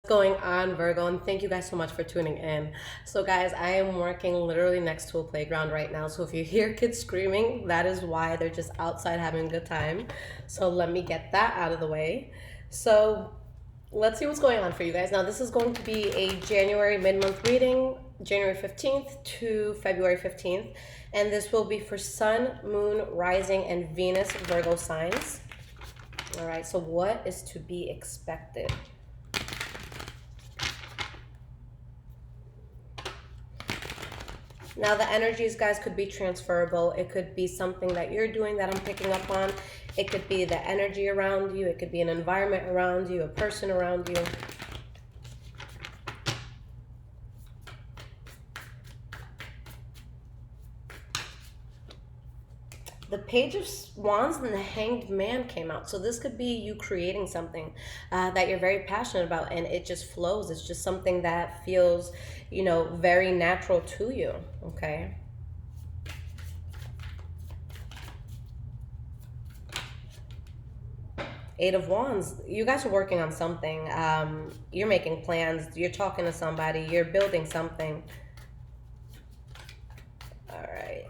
Going on, Virgo, and thank you guys so much for tuning in. So guys, I am working literally next to a playground right now, so if you hear kids screaming, that is why. They're just outside having a good time. So let me get that out of the way. So let's see what's going on for you guys. Now this is going to be a January mid-month reading, January 15th to February 15th, and this will be for Sun, Moon, Rising, and Venus Virgo signs. All right, so what is to be expected? Now the energies, guys, could be transferable. It could be something that you're doing that I'm picking up on. It could be the energy around you. It could be an environment around you, a person around you. The Page of Wands and the Hanged Man came out. So this could be you creating something that you're very passionate about, and it just flows. It's just something that feels, you know, very natural to you, okay? Eight of Wands, you guys are working on something. You're making plans. You're talking to somebody. You're building something. All right.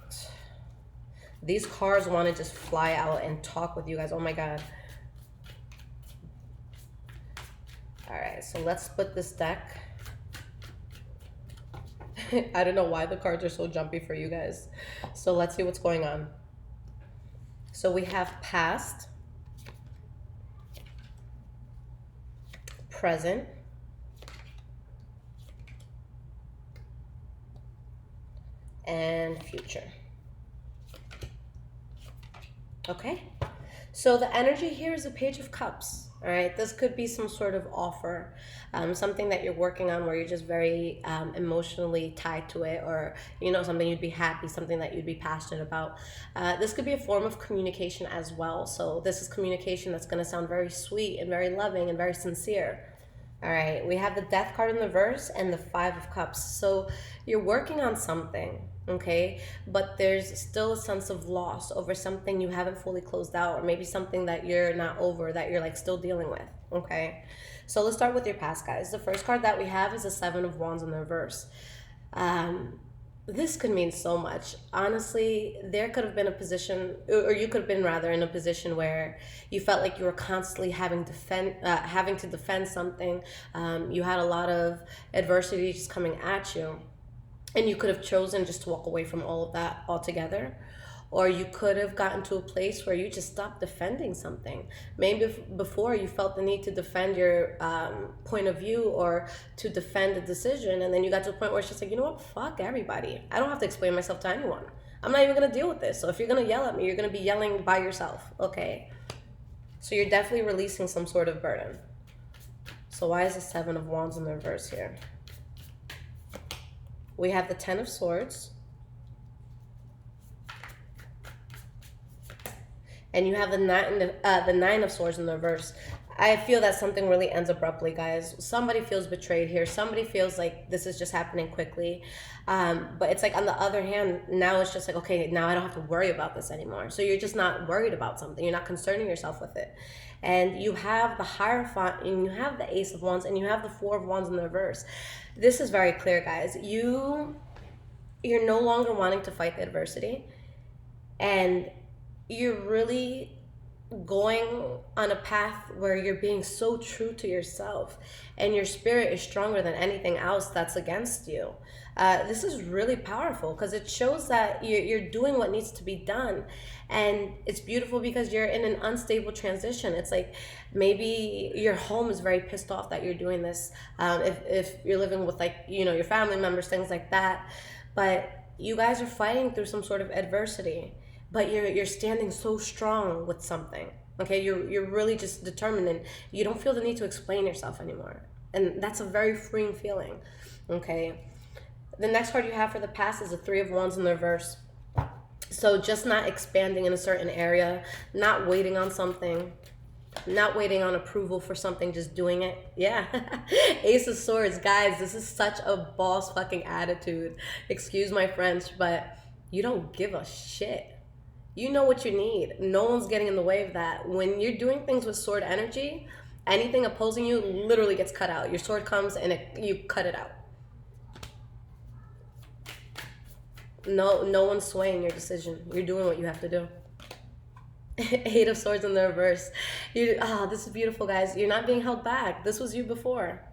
These cards want to just fly out and talk with you guys. Oh my God. All right, so let's split this deck. I don't know why the cards are so jumpy for you guys. So let's see what's going on. So we have past, present, and future. Okay, so the energy here is a Page of Cups. All right, this could be some sort of offer, something that you're working on where you're just very emotionally tied to it, or, you know, something you'd be happy, something that you'd be passionate about. This could be a form of communication as well. So this is communication that's going to sound very sweet and very loving and very sincere. All right, we have the Death card in the reverse and the Five of Cups. So you're working on something, okay? But there's still a sense of loss over something you haven't fully closed out, or maybe something that you're not over, that you're like still dealing with, okay? So let's start with your past, guys. The first card that we have is the Seven of Wands in the reverse. This could mean so much. Honestly, there could have been a position, or you could have been rather in a position where you felt like you were constantly having to defend something. You had a lot of adversity just coming at you, and you could have chosen just to walk away from all of that altogether. Or you could have gotten to a place where you just stopped defending something. Maybe before you felt the need to defend your point of view, or to defend a decision, and then you got to a point where it's just like, you know what, fuck everybody. I don't have to explain myself to anyone. I'm not even gonna deal with this. So if you're gonna yell at me, you're gonna be yelling by yourself, okay? So you're definitely releasing some sort of burden. So why is the Seven of Wands in the reverse here? We have the Ten of Swords. And you have the Nine of Swords in the reverse. I feel that something really ends abruptly, guys. Somebody feels betrayed here. Somebody feels like this is just happening quickly. But it's like, on the other hand, now it's just like, okay, now I don't have to worry about this anymore. So you're just not worried about something. You're not concerning yourself with it. And you have the Hierophant, and you have the Ace of Wands, and you have the Four of Wands in the reverse. This is very clear, guys. You're no longer wanting to fight the adversity. And you're really going on a path where you're being so true to yourself, and your spirit is stronger than anything else that's against you. This is really powerful because it shows that you're doing what needs to be done. And it's beautiful because you're in an unstable transition. It's like maybe your home is very pissed off that you're doing this. If you're living with, like, you know, your family members, things like that. But you guys are fighting through some sort of adversity. But you're standing so strong with something, okay? You're really just determined, and you don't feel the need to explain yourself anymore. And that's a very freeing feeling, okay? The next card you have for the past is the Three of Wands in the reverse. So just not expanding in a certain area, not waiting on something, not waiting on approval for something, just doing it. Yeah. Ace of Swords, guys, this is such a boss fucking attitude. Excuse my French, but you don't give a shit. You know what you need. No one's getting in the way of that. When you're doing things with sword energy, Anything opposing you literally gets cut out. Your sword comes and you cut it out. No one's swaying your decision. You're doing what you have to do. Eight of Swords in the reverse. This is beautiful, guys. You're not being held back. This was you before.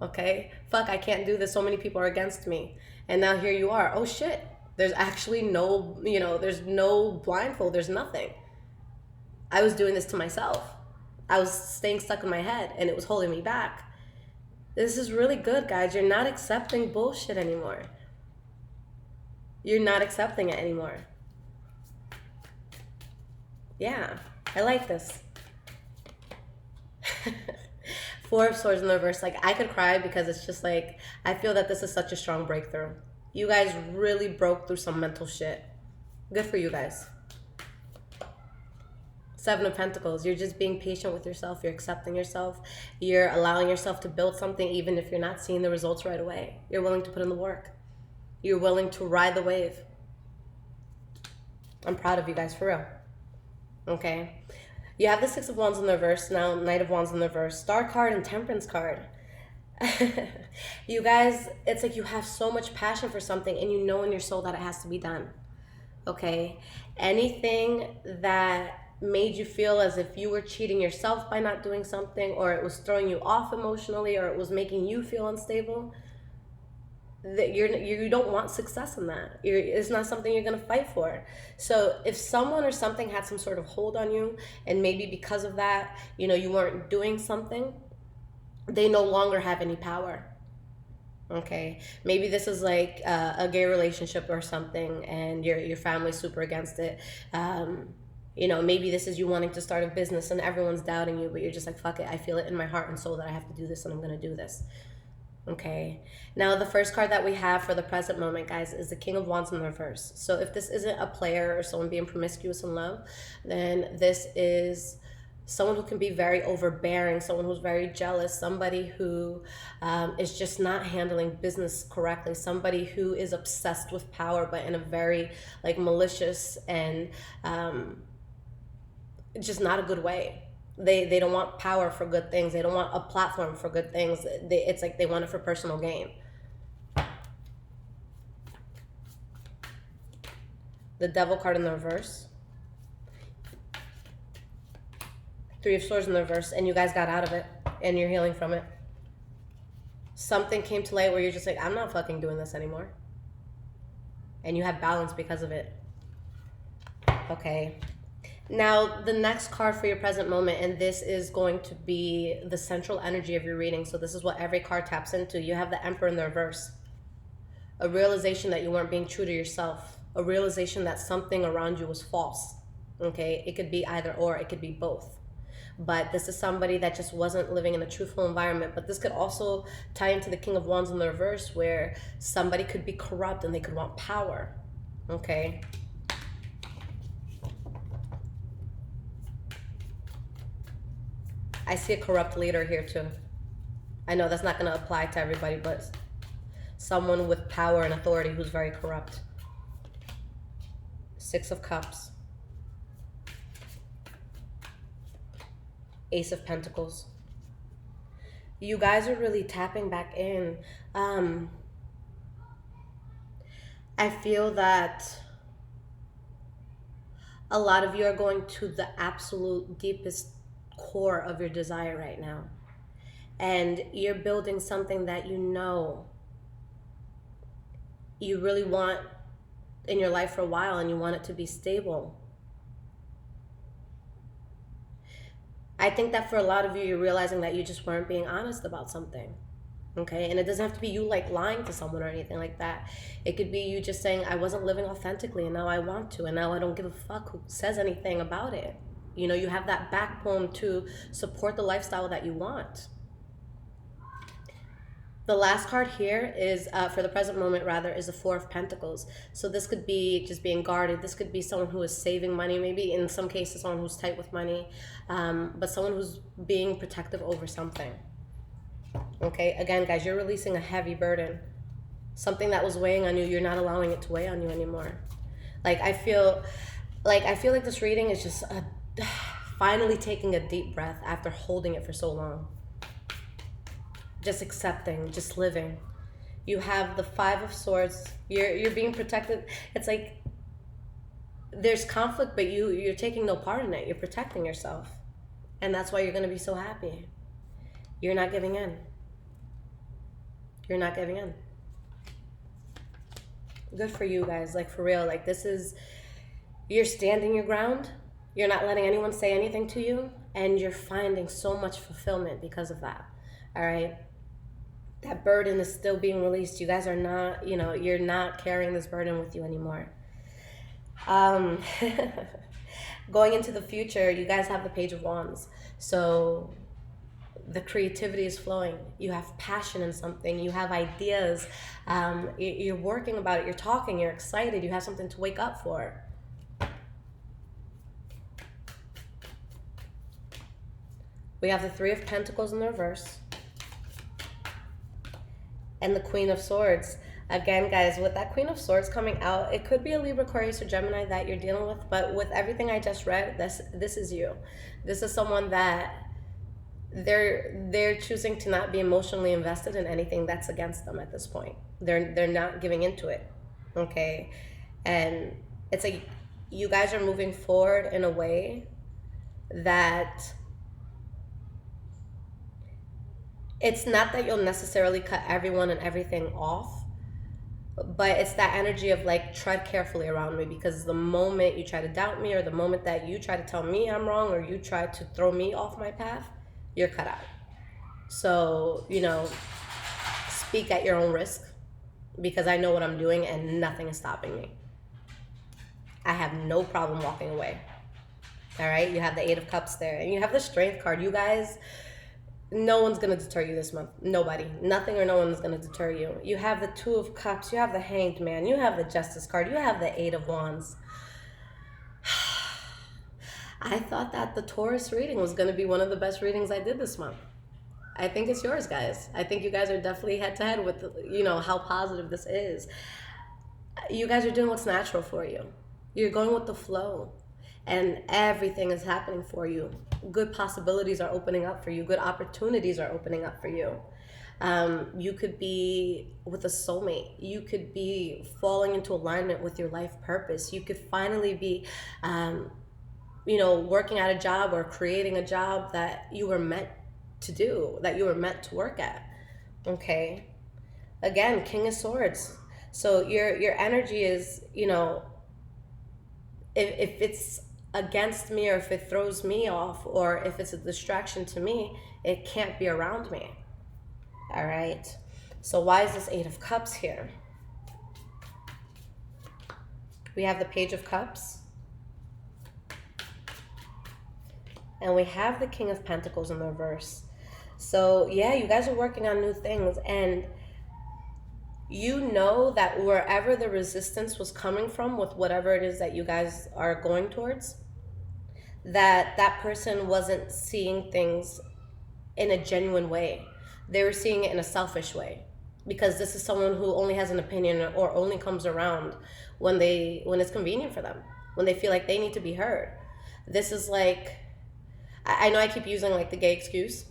Okay? Fuck, I can't do this. So many people are against me. And now here you are. Oh shit. There's actually no, there's no blindfold. There's nothing. I was doing this to myself. I was staying stuck in my head and it was holding me back. This is really good, guys. You're not accepting bullshit anymore. You're not accepting it anymore. Yeah, I like this. Four of Swords in the reverse. Like, I could cry because it's just like, I feel that this is such a strong breakthrough. You guys really broke through some mental shit. Good for you guys. Seven of Pentacles. You're just being patient with yourself. You're accepting yourself. You're allowing yourself to build something even if you're not seeing the results right away. You're willing to put in the work. You're willing to ride the wave. I'm proud of you guys, for real. Okay. You have the Six of Wands in the reverse. Now, Knight of Wands in the reverse. Star card and Temperance card. You guys, it's like you have so much passion for something and you know in your soul that it has to be done. Okay? Anything that made you feel as if you were cheating yourself by not doing something, or it was throwing you off emotionally, or it was making you feel unstable, that you don't want success in that. It's not something you're going to fight for. So if someone or something had some sort of hold on you, and maybe because of that, you weren't doing something, they no longer have any power. Okay, maybe this is like a gay relationship or something, and your family's super against it. Maybe this is you wanting to start a business and everyone's doubting you, but you're just like, fuck it, I feel it in my heart and soul that I have to do this, and I'm going to do this. Okay, now the first card that we have for the present moment, guys, is the King of Wands in the reverse. So if this isn't a player or someone being promiscuous in love, then this is someone who can be very overbearing, someone who's very jealous, somebody who is just not handling business correctly, somebody who is obsessed with power, but in a very malicious and just not a good way. They don't want power for good things. They don't want a platform for good things. It's like they want it for personal gain. The Devil card in the reverse. Three of Swords in the reverse, and you guys got out of it, and you're healing from it. Something came to light where you're just like, I'm not fucking doing this anymore. And you have balance because of it. Okay. Now, the next card for your present moment, and this is going to be the central energy of your reading. So this is what every card taps into. You have the Emperor in the reverse. A realization that you weren't being true to yourself. A realization that something around you was false. Okay? It could be either or. It could be both. But this is somebody that just wasn't living in a truthful environment. But this could also tie into the King of Wands in the reverse, where somebody could be corrupt and they could want power. Okay? I see a corrupt leader here too. I know that's not going to apply to everybody, but someone with power and authority who's very corrupt. Six of Cups. Ace of Pentacles. You guys are really tapping back in. I feel that a lot of you are going to the absolute deepest core of your desire right now, and you're building something that you really want in your life for a while, and you want it to be stable. I think that for a lot of you, you're realizing that you just weren't being honest about something. Okay, and it doesn't have to be you lying to someone or anything like that. It could be you just saying, I wasn't living authentically and now I want to, and now I don't give a fuck who says anything about it. You have that backbone to support the lifestyle that you want. The last card here is, for the present moment rather, is the Four of Pentacles. So this could be just being guarded. This could be someone who is saving money, maybe in some cases someone who's tight with money, but someone who's being protective over something. Okay, again, guys, you're releasing a heavy burden. Something that was weighing on you, you're not allowing it to weigh on you anymore. I feel like this reading is just finally taking a deep breath after holding it for so long. Just accepting, just living. You have the Five of Swords. You're being protected. It's like there's conflict, but you're taking no part in it. You're protecting yourself. And that's why you're going to be so happy. You're not giving in. You're not giving in. Good for you guys. Like, for real. Like, this is, you're standing your ground. You're not letting anyone say anything to you. And you're finding so much fulfillment because of that. All right? That burden is still being released. You guys are not, you're not carrying this burden with you anymore. Going into the future, you guys have the Page of Wands. So the creativity is flowing. You have passion in something. You have ideas. You're working about it. You're talking. You're excited. You have something to wake up for. We have the Three of Pentacles in the reverse. And the Queen of Swords. Again, guys, with that Queen of Swords coming out, it could be a Libra, Aquarius, or Gemini that you're dealing with. But with everything I just read, this is you. This is someone that they're choosing to not be emotionally invested in anything that's against them at this point. They're not giving into it. Okay? And it's like you guys are moving forward in a way that it's not that you'll necessarily cut everyone and everything off, but it's that energy of like, tread carefully around me, because the moment you try to doubt me, or the moment that you try to tell me I'm wrong, or you try to throw me off my path, you're cut out. So, speak at your own risk, because I know what I'm doing and nothing is stopping me. I have no problem walking away. All right? You have the Eight of Cups there, and you have the Strength card. You guys, no one's going to deter you this month. Nobody. Nothing or no one is going to deter you. You have the Two of Cups. You have the Hanged Man. You have the Justice card. You have the Eight of Wands. I thought that the Taurus reading was going to be one of the best readings I did this month. I think it's yours, guys. I think you guys are definitely head to head with, how positive this is. You guys are doing what's natural for you. You're going with the flow. And everything is happening for you. Good possibilities are opening up for you. Good opportunities are opening up for you. You could be with a soulmate. You could be falling into alignment with your life purpose. You could finally be, working at a job or creating a job that you were meant to do, that you were meant to work at. Okay? Again, King of Swords. So your energy is, if it's against me, or if it throws me off, or if it's a distraction to me, it can't be around me. All right? So why is this Eight of Cups here? We have the Page of Cups. And we have the King of Pentacles in the reverse. So yeah, you guys are working on new things, and you know that wherever the resistance was coming from with whatever it is that you guys are going towards, that person wasn't seeing things in a genuine way. They were seeing it in a selfish way, because this is someone who only has an opinion, or only comes around when it's convenient for them, when they feel like they need to be heard. This is like, I know I keep using like the gay excuse,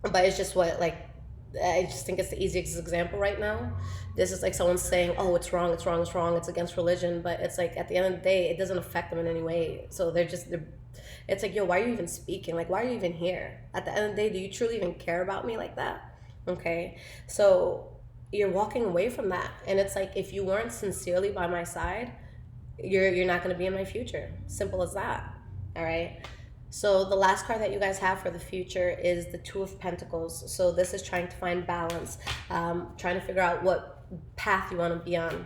but it's just I just think it's the easiest example right now. This is like someone saying, oh, it's wrong, it's wrong, it's wrong, it's against religion, but it's like, at the end of the day, it doesn't affect them in any way. So it's like, yo, why are you even speaking? Like, why are you even here? At the end of the day, do you truly even care about me like that? Okay? So you're walking away from that. And it's like, if you weren't sincerely by my side, you're not going to be in my future. Simple as that. All right? So the last card that you guys have for the future is the Two of Pentacles. So this is trying to find balance, trying to figure out what path you want to be on.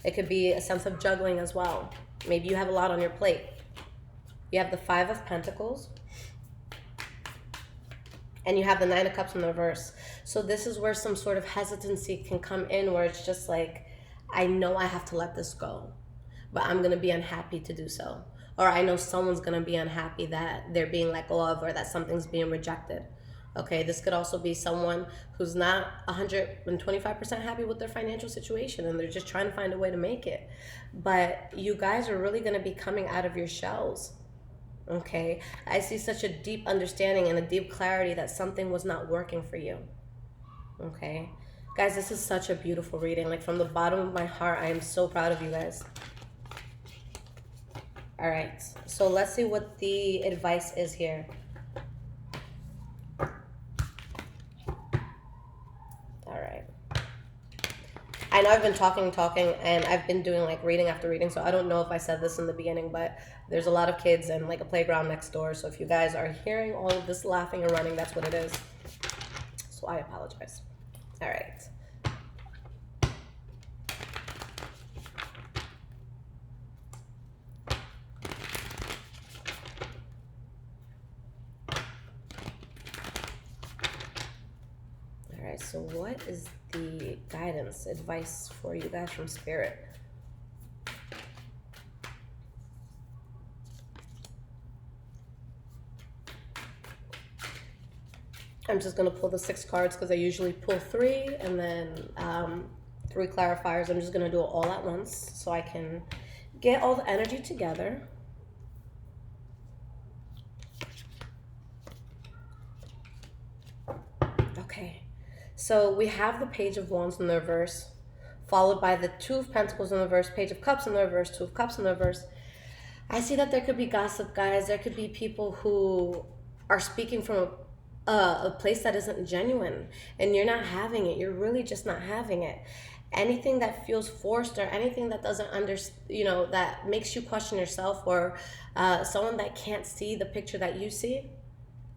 It could be a sense of juggling as well. Maybe you have a lot on your plate. You have the Five of Pentacles. And you have the Nine of Cups in the reverse. So this is where some sort of hesitancy can come in, where it's just like, I know I have to let this go, but I'm going to be unhappy to do so. Or I know someone's going to be unhappy that they're being let go of, or that something's being rejected. Okay, this could also be someone who's not 125% happy with their financial situation, and they're just trying to find a way to make it. But you guys are really going to be coming out of your shells. Okay, I see such a deep understanding and a deep clarity that something was not working for you. Okay, guys, this is such a beautiful reading. Like, from the bottom of my heart, I am so proud of you guys. All right, so let's see what the advice is here. All right. I know I've been talking, and I've been doing like reading after reading, so I don't know if I said this in the beginning, but there's a lot of kids and like a playground next door. So if you guys are hearing all of this laughing and running, that's what it is. So I apologize. All right. All right, so what is the guidance, advice for you guys from Spirit? I'm just going to pull the 6 cards because I usually pull 3 and then 3 clarifiers. I'm just going to do it all at once so I can get all the energy together. Okay, so we have the Page of Wands in the reverse, followed by the 2 of Pentacles in the reverse, Page of Cups in the reverse, 2 of Cups in the reverse. I see that there could be gossip, guys. There could be people who are speaking from a place that isn't genuine, and you're not having it. You're really just not having it. Anything that feels forced, or anything that doesn't that makes you question yourself, or someone that can't see the picture that you see,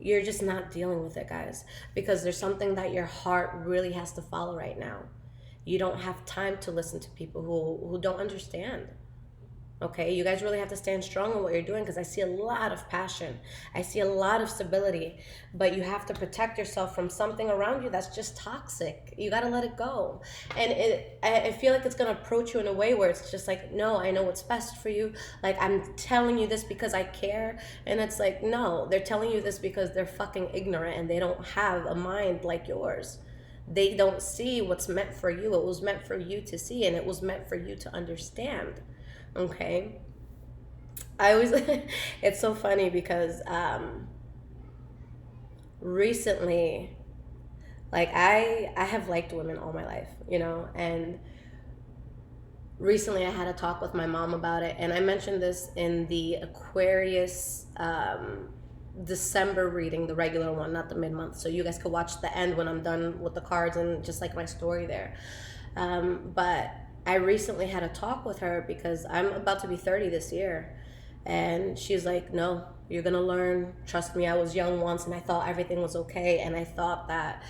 you're just not dealing with it, guys, because there's something that your heart really has to follow right now. You don't have time to listen to people who don't understand. Okay, you guys really have to stand strong in what you're doing, because I see a lot of passion. I see a lot of stability, but you have to protect yourself from something around you that's just toxic. You got to let it go. And I feel like it's going to approach you in a way where it's just like, no, I know what's best for you. Like, I'm telling you this because I care. And it's like, no, they're telling you this because they're fucking ignorant and they don't have a mind like yours. They don't see what's meant for you. It was meant for you to see, and it was meant for you to understand. Okay, I always it's so funny because recently, like, I have liked women all my life, and recently I had a talk with my mom about it, and I mentioned this in the Aquarius December reading, the regular one, not the mid-month, so you guys could watch the end when I'm done with the cards and just like my story there. But I recently had a talk with her because I'm about to be 30 this year. And she's like, no, you're going to learn. Trust me, I was young once and I thought everything was okay. And I thought that,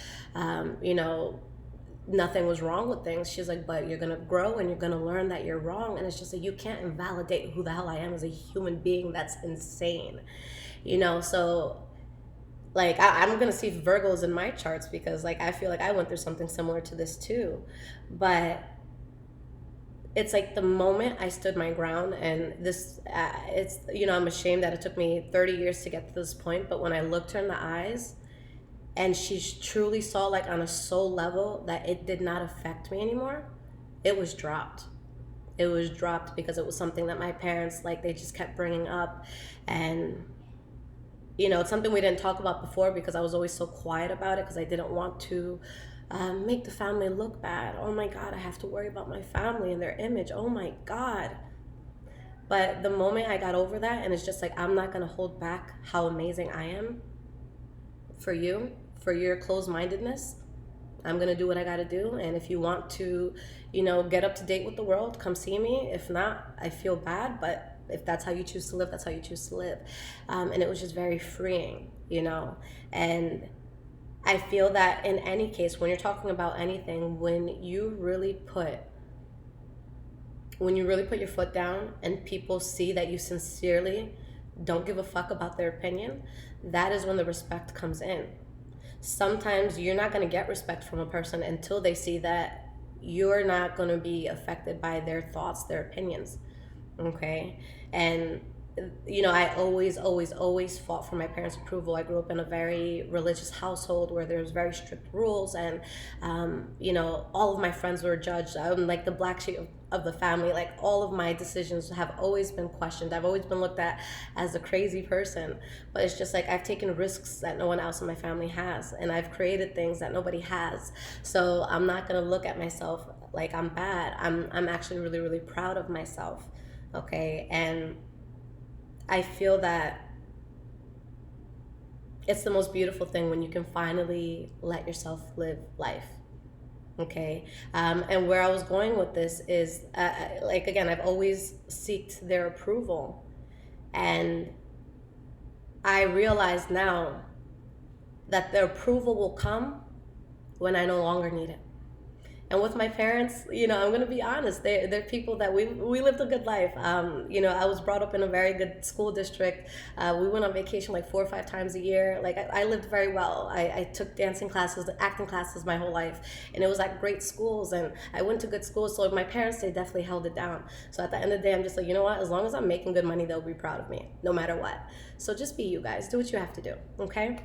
nothing was wrong with things. She's like, but you're going to grow and you're going to learn that you're wrong. And it's just like, you can't invalidate who the hell I am as a human being. That's insane. So like, I'm going to see Virgos in my charts because, like, I feel like I went through something similar to this too. But it's like the moment I stood my ground, and this, I'm ashamed that it took me 30 years to get to this point, but when I looked her in the eyes and she truly saw, like, on a soul level that it did not affect me anymore, it was dropped. It was dropped because it was something that my parents, like, they just kept bringing up. And, it's something we didn't talk about before because I was always so quiet about it because I didn't want to make the family look bad. Oh my God, I have to worry about my family and their image. Oh my God. But the moment I got over that, and it's just like, I'm not going to hold back how amazing I am for you, for your closed-mindedness. I'm going to do what I got to do. And if you want to, get up to date with the world, come see me. If not, I feel bad, but if that's how you choose to live, that's how you choose to live. And it was just very freeing, and I feel that in any case, when you're talking about anything, when you really put your foot down and people see that you sincerely don't give a fuck about their opinion, that is when the respect comes in. Sometimes you're not going to get respect from a person until they see that you're not going to be affected by their thoughts, their opinions. Okay? And you know, I always fought for my parents' approval. I grew up in a very religious household where there was very strict rules, and you know, all of my friends were judged. I'm like the black sheep of the family. Like all of my decisions have always been questioned. I've always been looked at as a crazy person. But it's just like I've taken risks that no one else in my family has, and I've created things that nobody has. So I'm not gonna look at myself like I'm bad. I'm actually really proud of myself. Okay, and I feel that it's the most beautiful thing when you can finally let yourself live life. Okay, and where I was going with this is, like again, I've always sought their approval, and I realize now that their approval will come when I no longer need it. And with my parents, you know, I'm gonna be honest. They're people that we lived a good life. You know, I was brought up in a very good school district. We went on vacation like 4 or 5 times a year. Like I lived very well. I took dancing classes, acting classes my whole life, and it was at great schools. And I went to good schools. So my parents, they definitely held it down. So at the end of the day, I'm just like, you know what? As long as I'm making good money, they'll be proud of me, no matter what. So just be you guys. Do what you have to do. Okay.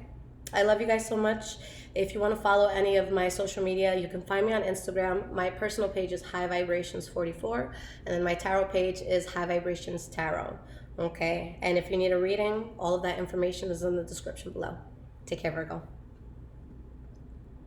I love you guys so much. If you want to follow any of my social media, you can find me on Instagram. My personal page is High Vibrations 44, and then my tarot page is High Vibrations Tarot. Okay, and if you need a reading, all of that information is in the description below. Take care, Virgo.